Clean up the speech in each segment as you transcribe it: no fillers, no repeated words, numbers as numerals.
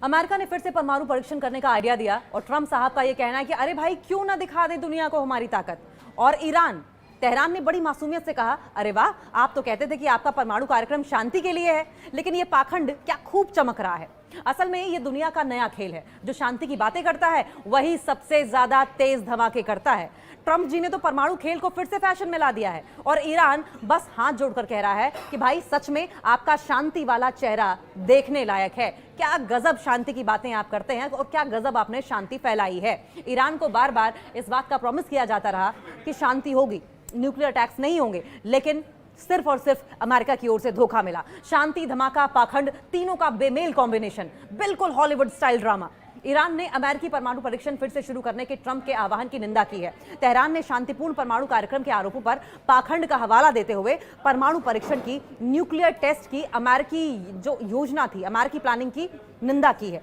America ने फिर से परमाणु परीक्षण करने का आइडिया दिया और ट्रंप साहब का यह कहना है कि अरे भाई क्यों ना दिखा दे दुनिया को हमारी ताकत। और ईरान, तेहरान ने बड़ी मासूमियत से कहा, अरे वाह, आप तो कहते थे कि आपका परमाणु कार्यक्रम शांति के लिए है, लेकिन ये पाखंड क्या खूब चमक रहा है। असल में ये दुनिया का नया खेल है, जो शांति की बातें करता है वही सबसे ज्यादा तेज धमाके करता है। ट्रंप जी ने तो परमाणु खेल को फिर से फैशन में ला दिया है और ईरान बस हाथ जोड़कर कह रहा है कि भाई सच में आपका शांति वाला चेहरा देखने लायक है। क्या गजब शांति की बातें आप करते हैं और क्या गजब आपने शांति फैलाई है। ईरान को बार बार इस बात का प्रॉमिस किया जाता रहा कि शांति होगी, न्यूक्लियर अटैक्स नहीं होंगे, लेकिन सिर्फ और सिर्फ अमेरिका की ओर से धोखा मिला। शांति, धमाका, पाखंड, तीनों का बेमेल कॉम्बिनेशन, बिल्कुल हॉलीवुड स्टाइल ड्रामा। ईरान ने अमेरिकी परमाणु परीक्षण फिर से शुरू करने के ट्रंप के आह्वान की निंदा की है। तेहरान ने शांतिपूर्ण परमाणु कार्यक्रम के आरोपों पर पाखंड का हवाला देते हुए परमाणु परीक्षण की, न्यूक्लियर टेस्ट की अमेरिकी जो योजना थी, अमेरिकी प्लानिंग की निंदा की है।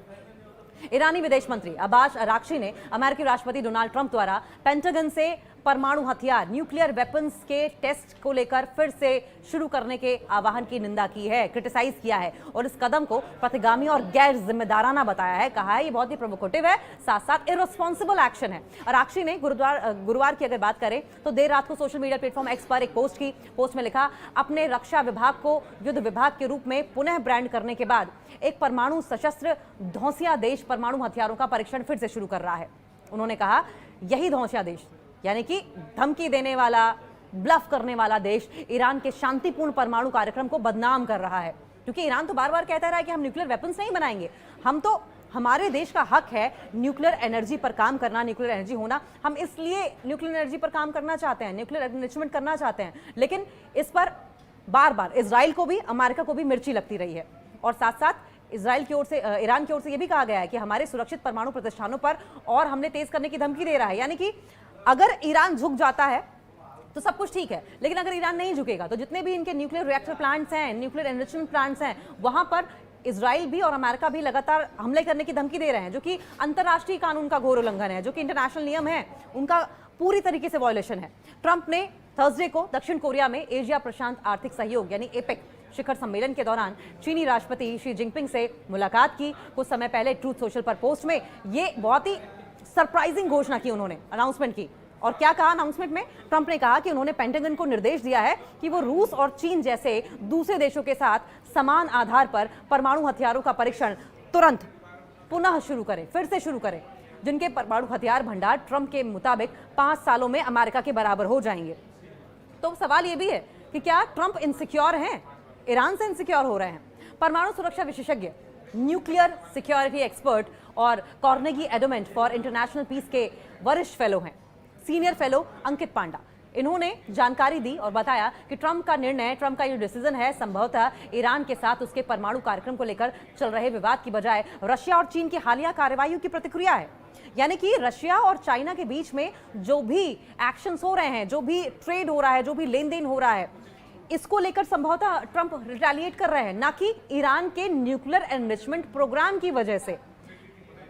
ईरानी विदेश मंत्री अब्बास अराक्ची ने अमेरिकी राष्ट्रपति डोनाल्ड ट्रंप द्वारा पेंटागन से परमाणु हथियार, न्यूक्लियर वेपन्स के टेस्ट को लेकर फिर से शुरू करने के आह्वान की निंदा की है, क्रिटिसाइज किया है और इस कदम को प्रतिगामी और गैर जिम्मेदाराना बताया है। कहा है ये बहुत ही प्रोवोकेटिव है, साथ साथ इररिस्पॉन्सिबल एक्शन है। अराक्ची ने गुरुवार की अगर बात करें तो देर रात को सोशल मीडिया प्लेटफॉर्म एक्स पर एक पोस्ट की। पोस्ट में लिखा, अपने रक्षा विभाग को युद्ध विभाग के रूप में पुनः ब्रांड करने के बाद एक परमाणु सशस्त्र धौंसिया देश परमाणु हथियारों का परीक्षण फिर से शुरू कर रहा है। उन्होंने कहा यही धौंसिया देश, यानी कि धमकी देने वाला, ब्लफ करने वाला देश ईरान के शांतिपूर्ण परमाणु कार्यक्रम को बदनाम कर रहा है। क्योंकि ईरान तो बार बार कहता रहा है कि हम न्यूक्लियर वेपन्स नहीं बनाएंगे, हम तो, हमारे देश का हक है न्यूक्लियर एनर्जी पर काम करना, न्यूक्लियर एनर्जी होना, हम इसलिए न्यूक्लियर एनर्जी पर काम करना चाहते हैं, न्यूक्लियर एनरिचमेंट करना चाहते हैं। लेकिन इस पर बार बार इजराइल को भी, अमेरिका को भी मिर्ची लगती रही है। और साथ साथ इजराइल की ओर से, ईरान की ओर से यह भी कहा गया है कि हमारे सुरक्षित परमाणु प्रतिष्ठानों पर और हमले तेज करने की धमकी दे रहा है। यानी कि अगर ईरान झुक जाता है तो सब कुछ ठीक है, लेकिन अगर ईरान नहीं झुकेगा तो जितने भी इनके न्यूक्लियर रिएक्टर प्लांट्स हैं, न्यूक्लियर एनरिचमेंट प्लांट्स हैं, वहां पर इजराइल भी और अमेरिका भी लगातार हमले करने की धमकी दे रहे हैं, जो कि अंतर्राष्ट्रीय कानून का घोर उल्लंघन है, जो कि इंटरनेशनल नियम है उनका पूरी तरीके से वायलेशन है। ट्रंप ने थर्सडे को दक्षिण कोरिया में एशिया प्रशांत आर्थिक सहयोग यानी एपेक शिखर सम्मेलन के दौरान चीनी राष्ट्रपति शी जिनपिंग से मुलाकात की। कुछ समय पहले ट्रूथ सोशल पर पोस्ट में ये बहुत ही सरप्राइजिंग घोषणा की उन्होंने, अनाउंसमेंट की। और क्या कहा अनाउंसमेंट में? ट्रंप ने कहा कि उन्होंने पेंटागन को निर्देश दिया है कि वो रूस और चीन जैसे दूसरे देशों के साथ समान आधार पर परमाणु हथियारों का परीक्षण तुरंत पुनः शुरू करें, फिर से शुरू करें, जिनके परमाणु हथियार भंडार ट्रंप के मुताबिक 5 सालों में अमेरिका के बराबर हो जाएंगे। तो सवाल यह भी है कि क्या ट्रंप इनसिक्योर हैं, ईरान से इनसिक्योर हो रहे हैं? परमाणु सुरक्षा विशेषज्ञ, न्यूक्लियर सिक्योरिटी एक्सपर्ट और Carnegie Endowment for International Peace के वरिष्ठ फेलो हैं, सीनियर फेलो अंकित पांडा। इन्होंने जानकारी दी और बताया कि ट्रंप का निर्णय, ट्रंप का ये डिसीजन है, संभवतः ईरान के साथ उसके परमाणु कार्यक्रम को लेकर चल रहे विवाद की बजाय रशिया और चीन की हालिया कार्रवाइयों की प्रतिक्रिया है। यानी कि रशिया और चाइना के बीच में जो भी एक्शंस हो रहे हैं, जो भी ट्रेड हो रहा है, जो भी लेन देन हो रहा है, इसको लेकर संभवतः ट्रंप रिटेलिएट कर रहे हैं, ना कि ईरान के न्यूक्लियर एनरिचमेंट प्रोग्राम की वजह से।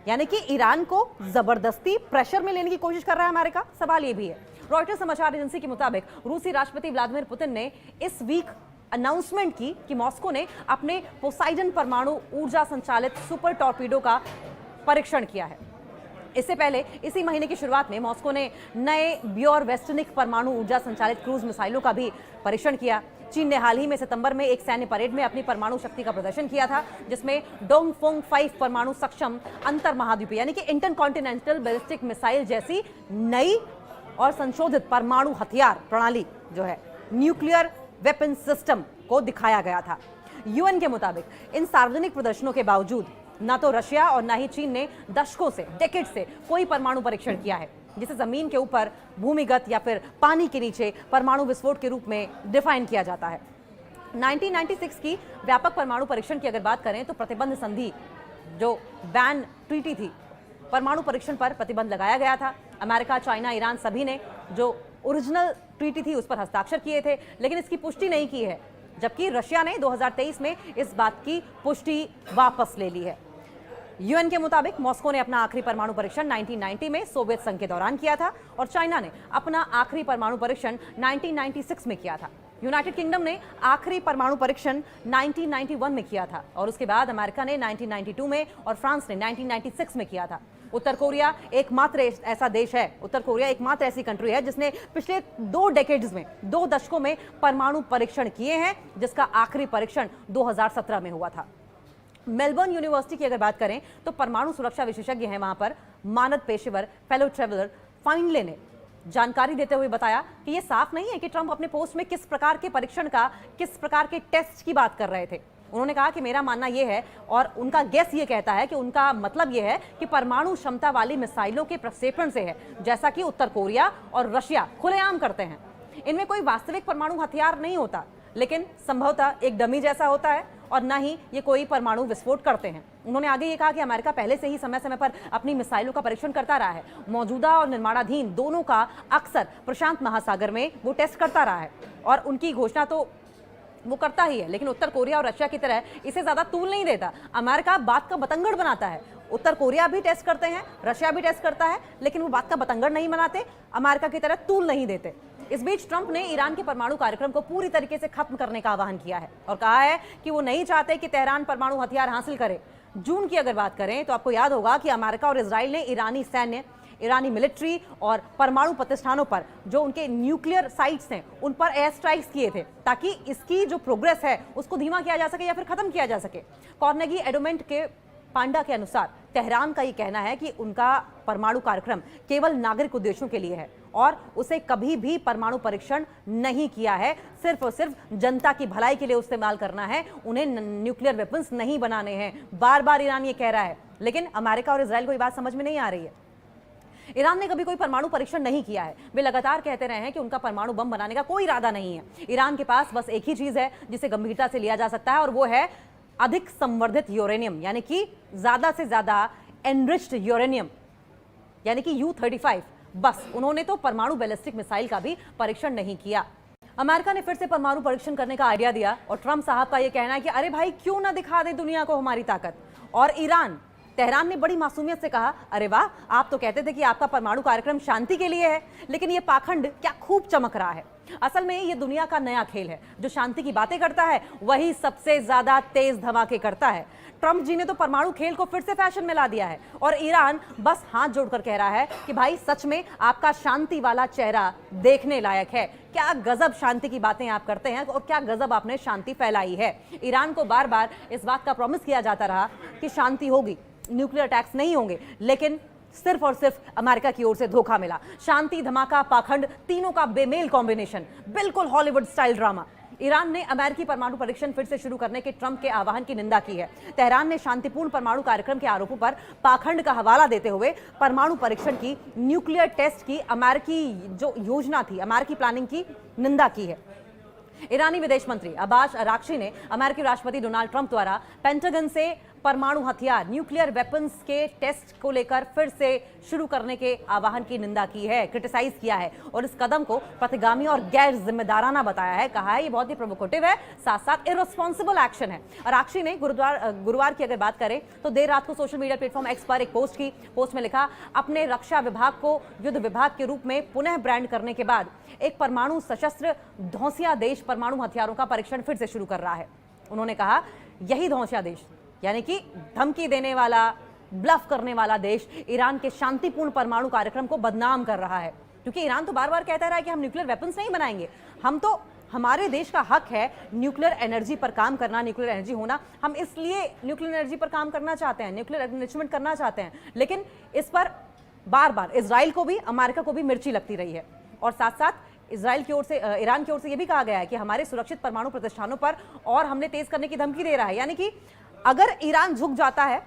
यानी कि ईरान को जबरदस्ती प्रेशर में लेने की कोशिश कर रहा है अमेरिका। सवाल यह भी है, रॉयटर्स समाचार एजेंसी के मुताबिक रूसी राष्ट्रपति व्लादिमीर पुतिन ने इस वीक अनाउंसमेंट की कि मॉस्को ने अपने पोसाइडन परमाणु ऊर्जा संचालित सुपर टॉर्पीडो का परीक्षण किया है। इससे पहले इसी महीने की शुरुआत में मॉस्को ने नए ब्योर वेस्टनिक परमाणु ऊर्जा संचालित क्रूज मिसाइलों का भी परीक्षण किया। चीन ने हाल ही में सितंबर में एक सैन्य परेड में अपनी परमाणु शक्ति का प्रदर्शन किया था, जिसमें डोंगफोंग 5 परमाणु सक्षम अंतर महाद्वीपीय यानी कि इंटरकॉन्टिनेंटल बैलिस्टिक मिसाइल जैसी नई और संशोधित परमाणु हथियार प्रणाली जो है, न्यूक्लियर वेपन सिस्टम को दिखाया गया था। यूएन के मुताबिक इन सार्वजनिक प्रदर्शनों के बावजूद ना तो रशिया और ना ही चीन ने दशकों से, डेकेड से कोई परमाणु परीक्षण किया है, जिसे जमीन के ऊपर, भूमिगत या फिर पानी के नीचे परमाणु विस्फोट के रूप में डिफाइन किया जाता है। 1996 की व्यापक परमाणु परीक्षण की अगर बात करें तो प्रतिबंध संधि, जो बैन ट्रीटी थी, परमाणु परीक्षण पर प्रतिबंध लगाया गया था। अमेरिका, चाइना, ईरान सभी ने जो ओरिजिनल ट्रीटी थी उस पर हस्ताक्षर किए थे, लेकिन इसकी पुष्टि नहीं की है, जबकि रशिया ने 2023 में इस बात की पुष्टि वापस ले ली है। यूएन के मुताबिक मॉस्को ने अपना आखिरी परमाणु परीक्षण 1990 में सोवियत संघ के दौरान किया था और चाइना ने अपना आखिरी परमाणु परीक्षण 1996 में किया था। यूनाइटेड किंगडम ने आखिरी परमाणु परीक्षण 1991 में किया था और उसके बाद अमेरिका ने 1992 में और फ्रांस ने 1996 में किया था। उत्तर कोरिया एकमात्र ऐसा देश है, उत्तर कोरिया एकमात्र ऐसी कंट्री है जिसने पिछले 2 डेकेड्स में, 2 दशकों में परमाणु परीक्षण किए हैं, जिसका आखिरी परीक्षण 2017 में हुआ था। मेलबर्न यूनिवर्सिटी की अगर बात करें तो परमाणु सुरक्षा विशेषज्ञ हैं वहां पर, मानद पेशेवर फेलो ट्रेवलर फाइनले ने जानकारी देते हुए बताया कि यह साफ नहीं है कि ट्रंप अपने पोस्ट में किस प्रकार के परीक्षण का, किस प्रकार के टेस्ट की बात कर रहे थे। उन्होंने कहा कि मेरा मानना यह है और उनका गेस ये कहता है कि उनका मतलब यह है कि परमाणु क्षमता वाली मिसाइलों के प्रक्षेपण से है, जैसा कि उत्तर कोरिया और रशिया खुलेआम करते हैं। इनमें कोई वास्तविक परमाणु हथियार नहीं होता, लेकिन संभवतः एक डमी जैसा होता है और न ही ये कोई परमाणु विस्फोट करते हैं। उन्होंने आगे ये कहा कि अमेरिका पहले से ही समय समय पर अपनी मिसाइलों का परीक्षण करता रहा है, मौजूदा और निर्माणाधीन दोनों का अक्सर प्रशांत महासागर में वो टेस्ट करता रहा है और उनकी घोषणा तो वो करता ही है, लेकिन उत्तर कोरिया और रशिया की तरह इसे ज्यादा तूल नहीं देता। अमेरिका बात का बतंगड़ बनाता है। उत्तर कोरिया भी टेस्ट करते हैं, रशिया भी टेस्ट करता है, लेकिन वो बात का बतंगड़ नहीं बनाते, अमेरिका की तरह तूल नहीं देते। इस बीच ट्रंप ने ईरान के परमाणु कार्यक्रम को पूरी तरीके से खत्म करने का आह्वान किया है और कहा है कि वो नहीं चाहते कि तेहरान परमाणु हथियार हासिल करे। जून की अगर बात करें तो आपको याद होगा कि अमेरिका और इजराइल ने ईरानी सैन्य, ईरानी मिलिट्री और परमाणु प्रतिष्ठानों पर, जो उनके न्यूक्लियर साइट्स हैं, उन पर एयर स्ट्राइक्स किए थे ताकि इसकी जो प्रोग्रेस है उसको धीमा किया जा सके या फिर खत्म किया जा सके। कार्नेगी एंडोमेंट के पांडा के अनुसार तेहरान का ये कहना है कि उनका परमाणु कार्यक्रम केवल नागरिक उद्देश्यों के लिए है और उसे कभी भी परमाणु परीक्षण नहीं किया है, सिर्फ और सिर्फ जनता की भलाई के लिए इस्तेमाल करना है, उन्हें न्यूक्लियर वेपन्स नहीं बनाने हैं। बार बार ईरान ये कह रहा है, लेकिन अमेरिका और इजराइल को ये बात समझ में नहीं आ रही है। ईरान ने कभी कोई परमाणु परीक्षण नहीं किया है। वे लगातार कहते रहे हैं कि उनका परमाणु बम बनाने का कोई इरादा नहीं है। ईरान के पास बस एक ही चीज है जिसे गंभीरता से लिया जा सकता है और वो है अधिक संवर्धित यूरेनियम, यानी कि ज्यादा से ज्यादा एनरिच्ड यूरेनियम, यानी कि U-35। बस उन्होंने तो परमाणु बैलिस्टिक मिसाइल का भी परीक्षण नहीं किया। अमेरिका ने फिर से परमाणु परीक्षण करने का आइडिया दिया और ट्रंप साहब का यह कहना है कि अरे भाई क्यों ना दिखा दे दुनिया को हमारी ताकत। और तेहरान ने बड़ी मासूमियत से कहा, अरे वाह, आप तो कहते थे कि आपका परमाणु कार्यक्रम शांति के लिए है, लेकिन ये पाखंड क्या खूब चमक रहा है। असल में ये दुनिया का नया खेल है, जो शांति की बातें करता है वही सबसे ज्यादा तेज धमाके करता है। ट्रंप जी ने तो परमाणु खेल को फिर से फैशन में ला दिया है और ईरान बस हाथ जोड़कर कह रहा है कि भाई सच में आपका शांति वाला चेहरा देखने लायक है। क्या गजब शांति की बातें आप करते हैं और क्या गजब आपने शांति फैलाई है। ईरान को बार बार इस बात का प्रॉमिस किया जाता रहा कि शांति होगी, न्यूक्लियर अटैक्स नहीं होंगे, लेकिन सिर्फ और सिर्फ अमेरिका की ओर से धोखा मिला। शांति, धमाका, पाखंड, तीनों का बेमेल कॉम्बिनेशन, बिल्कुल हॉलीवुड स्टाइल ड्रामा। ईरान ने अमेरिकी परमाणु परीक्षण फिर से शुरू करने के ट्रंप के आह्वान की निंदा की है। तेहरान ने शांतिपूर्ण परमाणु कार्यक्रम के आरोपों पर पाखंड का हवाला देते हुए परमाणु परीक्षण की, न्यूक्लियर टेस्ट की अमेरिकी जो योजना थी, अमेरिकी प्लानिंग की निंदा की है। ईरानी विदेश मंत्री अब्बास अराक्ची ने अमेरिकी राष्ट्रपति डोनाल्ड ट्रंप द्वारा पेंटागन से परमाणु हथियार, न्यूक्लियर वेपन्स के टेस्ट को लेकर फिर से शुरू करने के आह्वान की निंदा की है, क्रिटिसाइज किया है और इस कदम को प्रतिगामी और गैर जिम्मेदाराना बताया है। कहा है ये बहुत ही प्रोवोकेटिव है, साथ साथ इररिस्पॉन्सिबल एक्शन है। अराक्ची ने गुरुवार की अगर बात करें तो देर रात को सोशल मीडिया प्लेटफॉर्म एक्स पर एक पोस्ट की। पोस्ट में लिखा, अपने रक्षा विभाग को युद्ध विभाग के रूप में पुनः ब्रांड करने के बाद एक परमाणु सशस्त्र धौंसिया देश परमाणु हथियारों का परीक्षण फिर से शुरू कर रहा है। उन्होंने कहा यही धौंसिया देश, यानी कि धमकी देने वाला, ब्लफ करने वाला देश ईरान के शांतिपूर्ण परमाणु कार्यक्रम को बदनाम कर रहा है, क्योंकि ईरान तो बार बार कहता रहा है कि हम न्यूक्लियर वेपन्स नहीं बनाएंगे, हम तो, हमारे देश का हक है न्यूक्लियर एनर्जी पर काम करना, न्यूक्लियर एनर्जी होना, हम इसलिए न्यूक्लियर एनर्जी पर काम करना चाहते हैं, न्यूक्लियर एनरिचमेंट करना चाहते हैं। लेकिन इस पर बार बार इजराइल को भी, अमेरिका को भी मिर्ची लगती रही है और साथ साथ इजराइल की ओर से, ईरान की ओर से यह भी कहा गया है कि हमारे सुरक्षित परमाणु प्रतिष्ठानों पर और हमले तेज करने की धमकी दे रहा है। यानी कि अगर ईरान झुक जाता है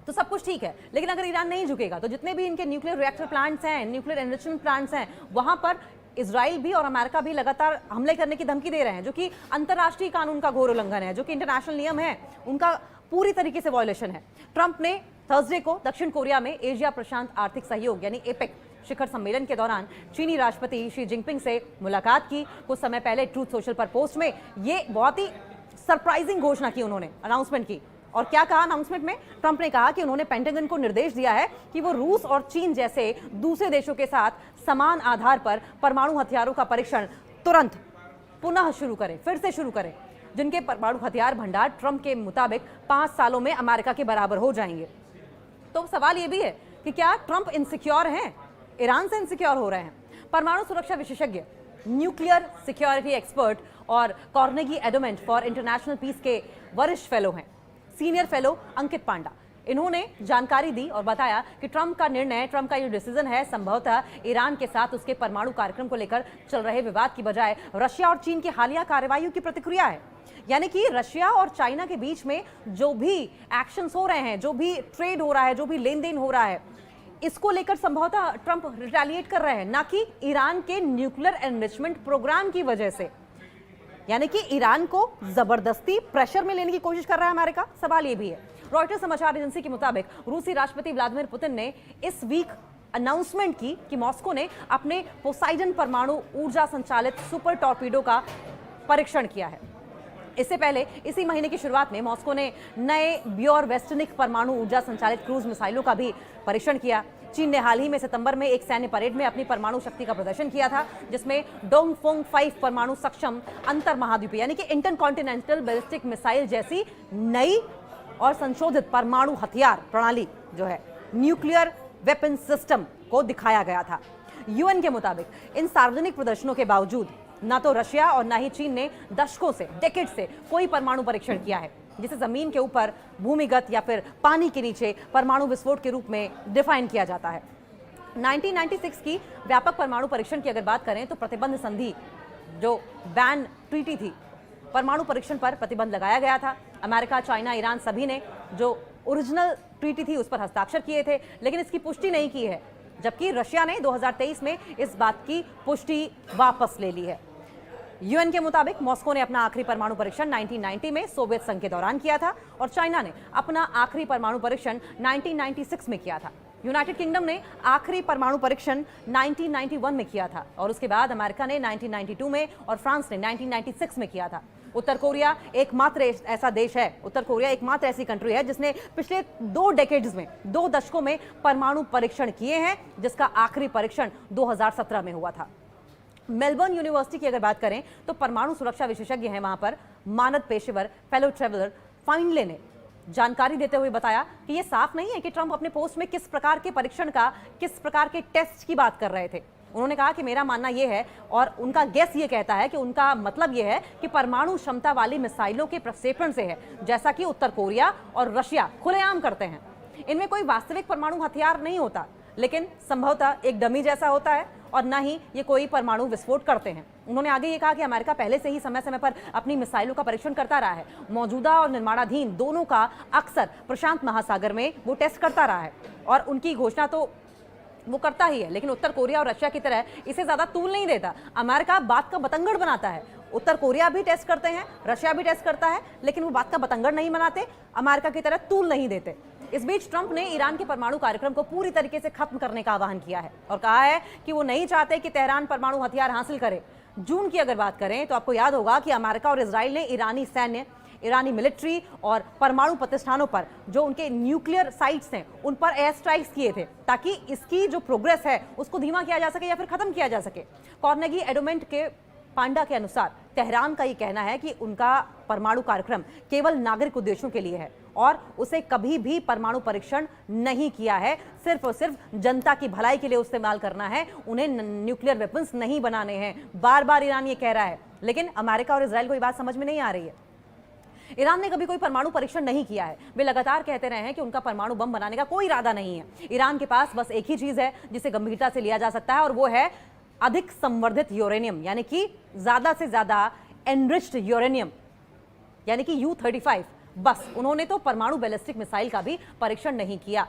तो सब कुछ ठीक है, लेकिन अगर ईरान नहीं झुकेगा तो जितने भी इनके न्यूक्लियर रिएक्टर प्लांट्स हैं, न्यूक्लियर एनरिचमेंट प्लांट्स हैं, वहां पर इजराइल भी और अमेरिका भी लगातार हमले करने की धमकी दे रहे हैं, जो कि अंतर्राष्ट्रीय कानून का घोर उल्लंघन है, जो कि इंटरनेशनल नियम है उनका पूरी तरीके से वायलेशन है। ट्रंप ने थर्सडे को दक्षिण कोरिया में एशिया प्रशांत आर्थिक सहयोग यानी एपेक शिखर सम्मेलन के दौरान चीनी राष्ट्रपति शी जिनपिंग से मुलाकात की। कुछ समय पहले ट्रूथ सोशल पर पोस्ट में ये बहुत ही सरप्राइजिंग घोषणा की, उन्होंने अनाउंसमेंट की। और क्या कहा अनाउंसमेंट में? ट्रंप ने कहा कि उन्होंने पेंटागन को निर्देश दिया है कि वो रूस और चीन जैसे दूसरे देशों के साथ समान आधार पर परमाणु हथियारों का परीक्षण तुरंत पुनः शुरू करें, फिर से शुरू करें, जिनके परमाणु हथियार भंडार ट्रंप के मुताबिक 5 सालों में अमेरिका के बराबर हो जाएंगे। तो सवाल यह भी है कि क्या ट्रंप इनसिक्योर हैं, ईरान से इनसिक्योर हो रहे हैं? परमाणु सुरक्षा विशेषज्ञ, न्यूक्लियर सिक्योरिटी एक्सपर्ट और Carnegie Endowment for International Peace के वरिष्ठ फेलो हैं, सीनियर फेलो अंकित पांडा। इन्होंने जानकारी दी और बताया कि ट्रंप का निर्णय, ट्रंप का ये डिसीजन है संभवतः ईरान के साथ उसके परमाणु कार्यक्रम को लेकर चल रहे विवाद की बजाय रशिया और चीन की हालिया कार्रवाइयों की प्रतिक्रिया है। यानी कि रशिया और चाइना के बीच में जो भी एक्शंस हो रहे हैं, जो भी ट्रेड हो रहा है, जो भी लेन देन हो रहा है, इसको लेकर संभवतः ट्रंप रिटेलिएट कर रहे हैं, ना कि ईरान के न्यूक्लियर एनरिचमेंट प्रोग्राम की वजह से। यानी कि ईरान को जबरदस्ती प्रेशर में लेने की कोशिश कर रहा है अमेरिका। सवाल यह भी है, रॉयटर्स समाचार एजेंसी के मुताबिक रूसी राष्ट्रपति व्लादिमीर पुतिन ने इस वीक अनाउंसमेंट की कि मॉस्को ने अपने पोसाइडन परमाणु ऊर्जा संचालित सुपर टॉर्पीडो का परीक्षण किया है। इससे पहले इसी महीने की शुरुआत में मॉस्को ने नए ब्योर वेस्टनिक परमाणु ऊर्जा संचालित क्रूज मिसाइलों का भी परीक्षण किया। चीन ने हाल ही में सितंबर में एक सैन्य परेड में अपनी परमाणु शक्ति का प्रदर्शन किया था, जिसमें डोंगफोंग 5 परमाणु सक्षम अंतर महाद्वीपीय यानी कि इंटरकॉन्टिनेंटल बैलिस्टिक मिसाइल जैसी नई और संशोधित परमाणु हथियार प्रणाली जो है न्यूक्लियर वेपन सिस्टम को दिखाया गया था। यूएन के मुताबिक इन सार्वजनिक प्रदर्शनों के बावजूद ना तो रशिया और ना ही चीन ने दशकों से, डेकेड से कोई परमाणु परीक्षण किया है, जिसे जमीन के ऊपर, भूमिगत या फिर पानी के नीचे परमाणु विस्फोट के रूप में डिफाइन किया जाता है। 1996 की व्यापक परमाणु परीक्षण की अगर बात करें तो प्रतिबंध संधि जो बैन ट्रीटी थी, परमाणु परीक्षण पर प्रतिबंध लगाया गया था। अमेरिका, चाइना, ईरान सभी ने जो ओरिजिनल ट्रीटी थी उस पर हस्ताक्षर किए थे, लेकिन इसकी पुष्टि नहीं की है, जबकि रशिया ने 2023 में इस बात की पुष्टि वापस ले ली है। यूएन के मुताबिक मॉस्को ने अपना आखिरी परमाणु परीक्षण 1990 में सोवियत संघ के दौरान किया था और चाइना ने अपना आखिरी परमाणु परीक्षण 1996 में किया था। यूनाइटेड किंगडम ने आखिरी परमाणु परीक्षण 1991 में किया था और उसके बाद अमेरिका ने 1992 में और फ्रांस ने 1996 में किया था। उत्तर कोरिया एकमात्र ऐसा देश है, उत्तर कोरिया एकमात्र ऐसी कंट्री है जिसने पिछले 2 डेकेड्स में, 2 दशकों में परमाणु परीक्षण किए हैं, जिसका आखिरी परीक्षण 2017 में हुआ था। मेलबर्न यूनिवर्सिटी की अगर बात करें तो परमाणु सुरक्षा विशेषज्ञ हैं वहां पर, मानद पेशेवर फेलो ट्रेवलर फाइनले ने जानकारी देते हुए बताया कि यह साफ नहीं है कि ट्रंप अपने पोस्ट में किस प्रकार के परीक्षण का, किस प्रकार के टेस्ट की बात कर रहे थे। उन्होंने कहा कि मेरा मानना यह है और उनका गेस ये कहता है कि उनका मतलब यह है कि परमाणु क्षमता वाली मिसाइलों के प्रक्षेपण से है, जैसा कि उत्तर कोरिया और रशिया खुलेआम करते हैं। इनमें कोई वास्तविक परमाणु हथियार नहीं होता, लेकिन संभवतः एक डमी जैसा होता है और न ही ये कोई परमाणु विस्फोट करते हैं। उन्होंने आगे ये कहा कि अमेरिका पहले से ही समय समय पर अपनी मिसाइलों का परीक्षण करता रहा है, मौजूदा और निर्माणाधीन दोनों का अक्सर प्रशांत महासागर में वो टेस्ट करता रहा है और उनकी घोषणा तो वो करता ही है, लेकिन उत्तर कोरिया और रशिया की तरह इसे ज्यादा तूल नहीं देता। अमेरिका बात का बतंगड़ बनाता है। उत्तर कोरिया भी टेस्ट करते हैं, रशिया भी टेस्ट करता है, लेकिन वो बात का बतंगड़ नहीं बनाते, अमेरिका की तरह तूल नहीं देते। इस बीच ट्रंप ने ईरान के परमाणु कार्यक्रम को पूरी तरीके से खत्म करने का आह्वान किया है और कहा है कि वो नहीं चाहते कि तेहरान परमाणु हथियार हासिल करे। जून की अगर बात करें तो आपको याद होगा कि अमेरिका और इजराइल ने ईरानी सैन्य, ईरानी मिलिट्री और परमाणु प्रतिष्ठानों पर, जो उनके न्यूक्लियर साइट्स हैं, उन पर एयर स्ट्राइक्स किए थे ताकि इसकी जो प्रोग्रेस है उसको धीमा किया जा सके या फिर खत्म किया जा सके। कार्नेगी एंडोमेंट के पांडा के अनुसार तेहरान का ये कहना है कि उनका परमाणु कार्यक्रम केवल नागरिक उद्देश्यों के लिए है और उसे कभी भी परमाणु परीक्षण नहीं किया है, सिर्फ और सिर्फ जनता की भलाई के लिए इस्तेमाल करना है, उन्हें न्यूक्लियर वेपन्स नहीं बनाने हैं। बार बार ईरान ये कह रहा है, लेकिन अमेरिका और इजराइल को ये बात समझ में नहीं आ रही है। ईरान ने कभी कोई परमाणु परीक्षण नहीं किया है। वे लगातार कहते रहे हैं कि उनका परमाणु बम बनाने का कोई इरादा नहीं है। ईरान के पास बस एक ही चीज है जिसे गंभीरता से लिया जा सकता है और वो है अधिक संवर्धित यूरेनियम, यानी कि ज्यादा से ज्यादा एनरिच्ड यूरेनियम, यानी कि U-35। बस उन्होंने तो परमाणु बैलिस्टिक मिसाइल का भी परीक्षण नहीं किया।